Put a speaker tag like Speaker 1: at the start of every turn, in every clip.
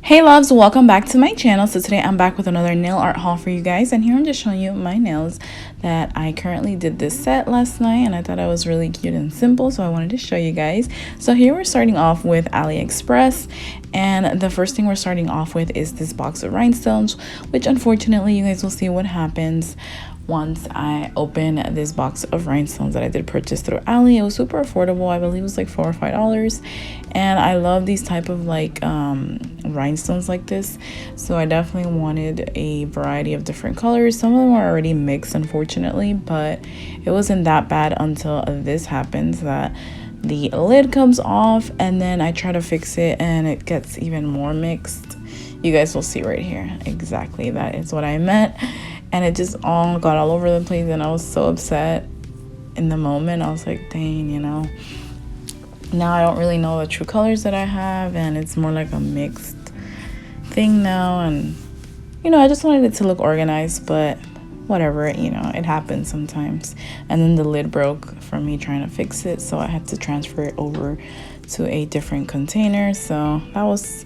Speaker 1: Hey loves, welcome back to my channel. So today I'm back with another nail art haul for you guys, and here I'm just showing you my nails that I currently did this set last night, and I thought it was really cute and simple, so I wanted to show you guys. So here we're starting off with Aliexpress, and the first thing we're starting off with is this box of rhinestones, which unfortunately you guys will see what happens once I open this box of rhinestones that I did purchase through Ali. It was super affordable. I believe it was like $4 or $5, and I love these type of like rhinestones like this, so I definitely wanted a variety of different colors. Some of them are already mixed, unfortunately, but it wasn't that bad until this happens, that the lid comes off and then I try to fix it and it gets even more mixed. You guys will see right here. Exactly, that is what I meant. And it just all got all over the place, and I was so upset in the moment. I was like, dang, you know, now I don't really know the true colors that I have, and it's more like a mixed thing now. And you know, I just wanted it to look organized, but whatever, you know, it happens sometimes. And then the lid broke from me trying to fix it, so I had to transfer it over to a different container. So that was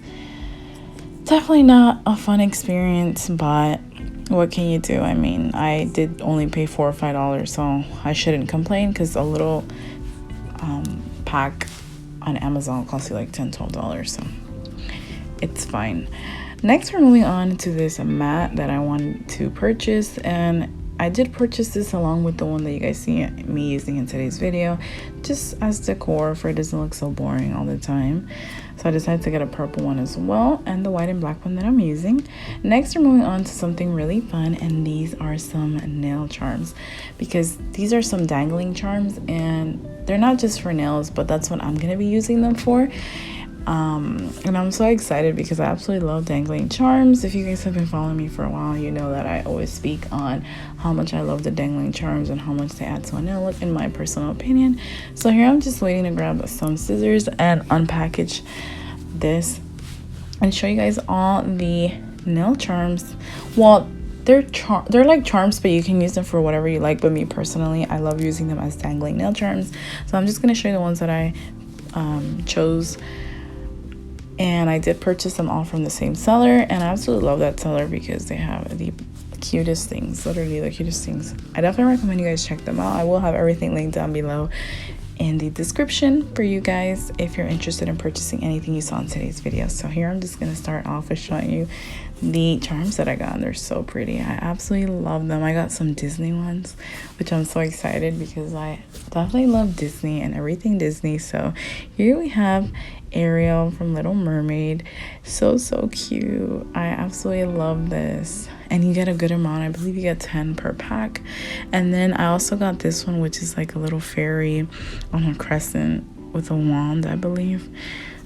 Speaker 1: definitely not a fun experience, but what can you do? I mean, I did only pay $4 or $5, so I shouldn't complain, because a little pack on Amazon costs you like $10, $12, so it's fine. Next, we're moving on to this mat that I wanted to purchase, and I did purchase this along with the one that you guys see me using in today's video, just as decor for it doesn't look so boring all the time. So I decided to get a purple one as well, and the white and black one that I'm using. Next, we're moving on to something really fun, and these are some nail charms, because these are some dangling charms, and they're not just for nails, but that's what I'm gonna be using them for. And I'm so excited because I absolutely love dangling charms. If you guys have been following me for a while, you know that I always speak on how much I love the dangling charms and how much they add to a nail look, in my personal opinion. So here I'm just waiting to grab some scissors and unpackage this and show you guys all the nail charms. Well, they're like charms, but you can use them for whatever you like. But me personally, I love using them as dangling nail charms. So I'm just gonna show you the ones that I chose. And I did purchase them all from the same seller, and I absolutely love that seller because they have the cutest things, literally the cutest things. I definitely recommend you guys check them out. I will have everything linked down below in the description for you guys if you're interested in purchasing anything you saw in today's video. So here I'm just gonna start off with showing you the charms that I got, and they're so pretty. I absolutely love them. I got some Disney ones, which I'm so excited because I definitely love Disney and everything Disney. So here we have Ariel from Little Mermaid. So cute. I absolutely love this, and you get a good amount. I believe you get 10 per pack. And then I also got this one, which is like a little fairy on a crescent with a wand, I believe.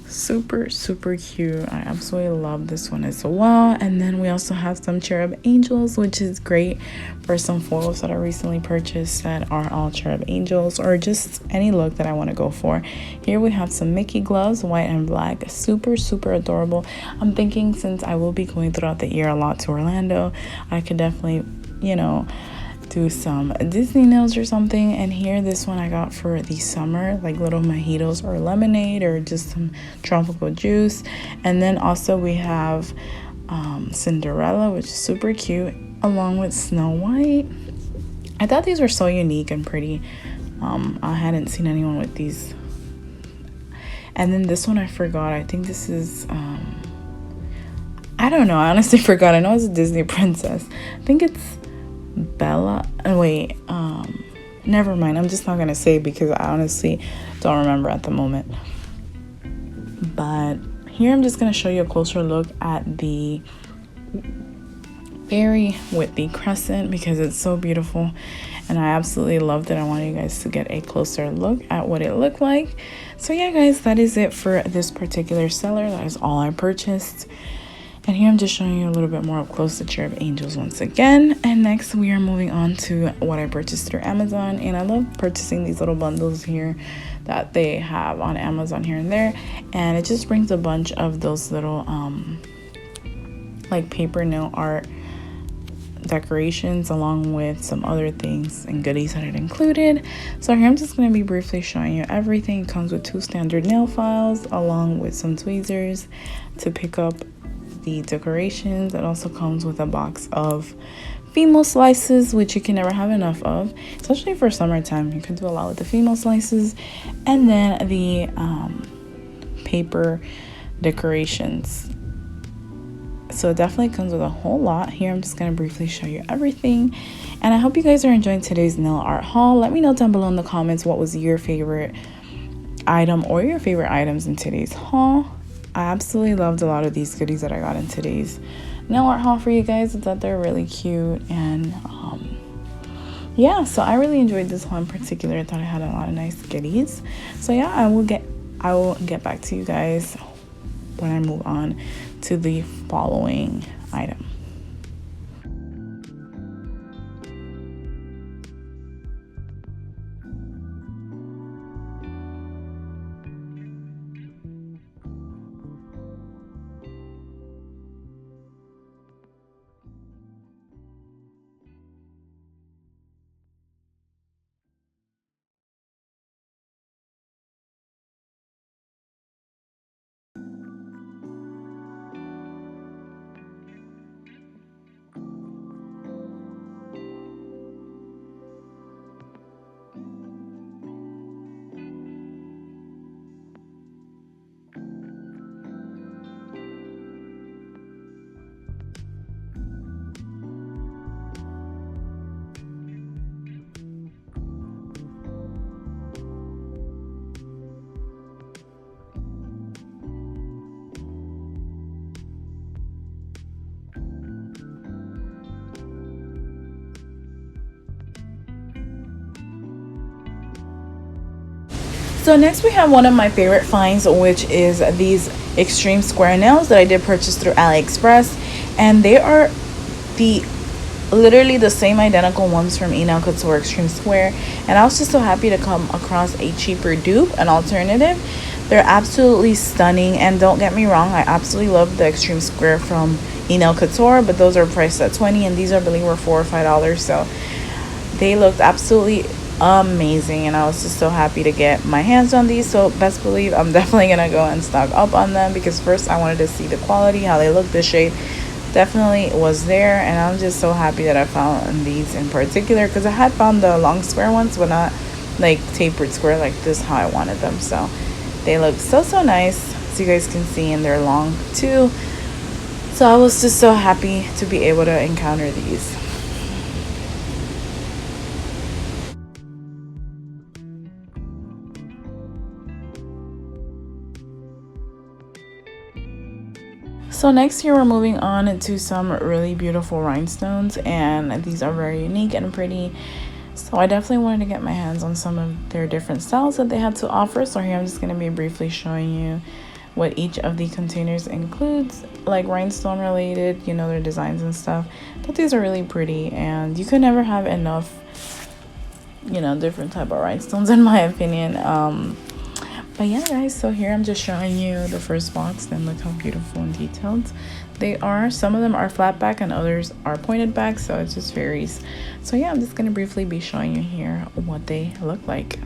Speaker 1: Super cute. I absolutely love this one as well. And then we also have some cherub angels, which is great for some photos that I recently purchased that are all cherub angels, or just any look that I want to go for. Here we have some Mickey gloves, white and black. Super adorable. I'm thinking, since I will be going throughout the year a lot to Orlando, I could definitely, you know, do some Disney nails or something. And here, this one I got for the summer, like little mojitos or lemonade or just some tropical juice. And then also we have Cinderella, which is super cute, along with Snow White. I thought these were so unique and pretty. I hadn't seen anyone with these. And then this one I forgot. I think this is I don't know, I honestly forgot. I know it's a Disney princess. I think it's Bella. Oh, wait, never mind. I'm just not gonna say because I honestly don't remember at the moment. But here I'm just gonna show you a closer look at the fairy with the crescent because it's so beautiful, and I absolutely loved it. I want you guys to get a closer look at what it looked like. So yeah, guys, that is it for this particular seller. That is all I purchased. And here I'm just showing you a little bit more up close the cherub angels once again. And next we are moving on to what I purchased through Amazon. And I love purchasing these little bundles here that they have on Amazon here and there. And it just brings a bunch of those little like paper nail art decorations, along with some other things and goodies that it included. So here I'm just going to be briefly showing you everything. It comes with 2 standard nail files along with some tweezers to pick up the decorations. It also comes with a box of female slices, which you can never have enough of, especially for summertime. You can do a lot with the female slices. And then the paper decorations. So it definitely comes with a whole lot. Here I'm just going to briefly show you everything, and I hope you guys are enjoying today's nail art haul. Let me know down below in the comments what was your favorite item or your favorite items in today's haul. I absolutely loved a lot of these goodies that I got in today's nail art haul for you guys. I thought they're really cute, and yeah, so I really enjoyed this haul in particular. I thought I had a lot of nice goodies. So yeah, I will get back to you guys when I move on to the following item. So next we have one of my favorite finds, which is these extreme square nails that I did purchase through Aliexpress, and they are literally the same identical ones from Nail Couture Extreme Square, and I was just so happy to come across a cheaper dupe, an alternative. They're absolutely stunning, and don't get me wrong, I absolutely love the Extreme Square from Nail Couture, but those are priced at $20, and these I believe were $4 or $5, so they looked absolutely amazing, and I was just so happy to get my hands on these. So best believe I'm definitely gonna go and stock up on them, because first I wanted to see the quality, how they look. The shade definitely was there, and I'm just so happy that I found these in particular, because I had found the long square ones but not like tapered square like this how I wanted them. So they look so nice, as you guys can see, and they're long too. So I was just so happy to be able to encounter these. So next here we're moving on to some really beautiful rhinestones, and these are very unique and pretty. So I definitely wanted to get my hands on some of their different styles that they had to offer. So here I'm just going to be briefly showing you what each of the containers includes, like rhinestone related, you know, their designs and stuff. But these are really pretty, and you could never have enough, you know, different type of rhinestones in my opinion. But yeah guys, so here I'm just showing you the first box, and look how beautiful and detailed they are. Some of them are flat back and others are pointed back, so it just varies. So yeah, I'm just going to briefly be showing you here what they look like.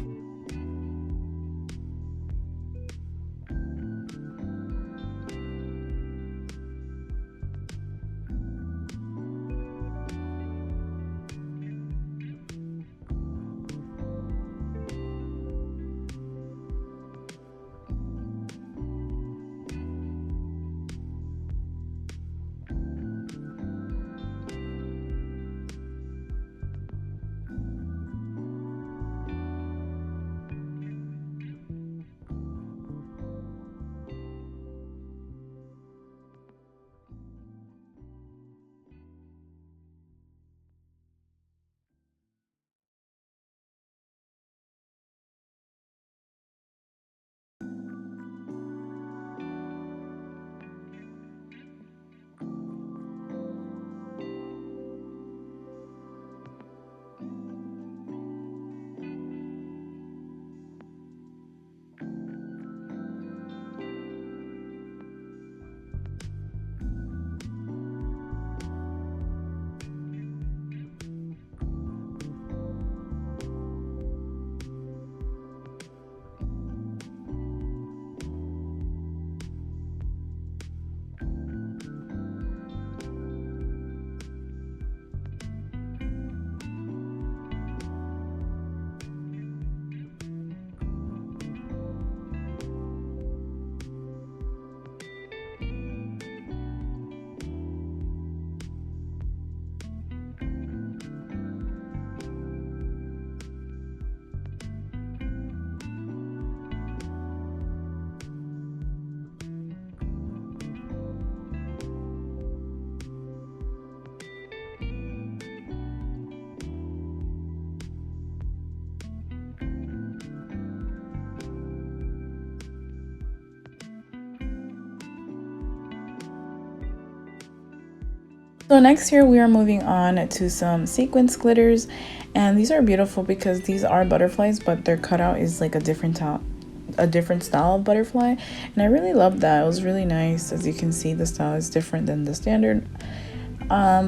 Speaker 1: So next here we are moving on to some sequence glitters, and these are beautiful because these are butterflies, but their cutout is like a different style of butterfly, and I really love that. It was really nice. As you can see, the style is different than the standard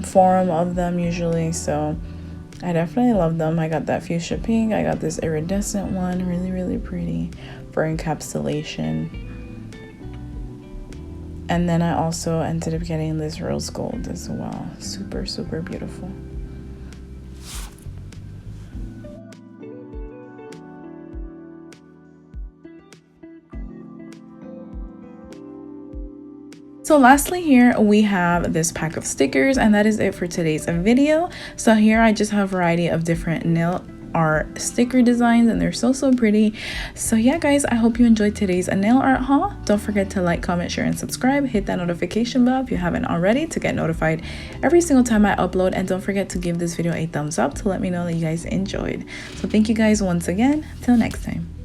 Speaker 1: form of them usually, so I definitely love them. I got that fuchsia pink. I got this iridescent one, really pretty for encapsulation. And then I also ended up getting this rose gold as well. Super beautiful. So lastly here we have this pack of stickers, and that is it for today's video. So here I just have a variety of different nail art sticker designs, and they're so pretty. So yeah guys, I hope you enjoyed today's nail art haul. Don't forget to like, comment, share, and subscribe. Hit that notification bell if you haven't already to get notified every single time I upload, and don't forget to give this video a thumbs up to let me know that you guys enjoyed. So thank you guys once again. Till next time.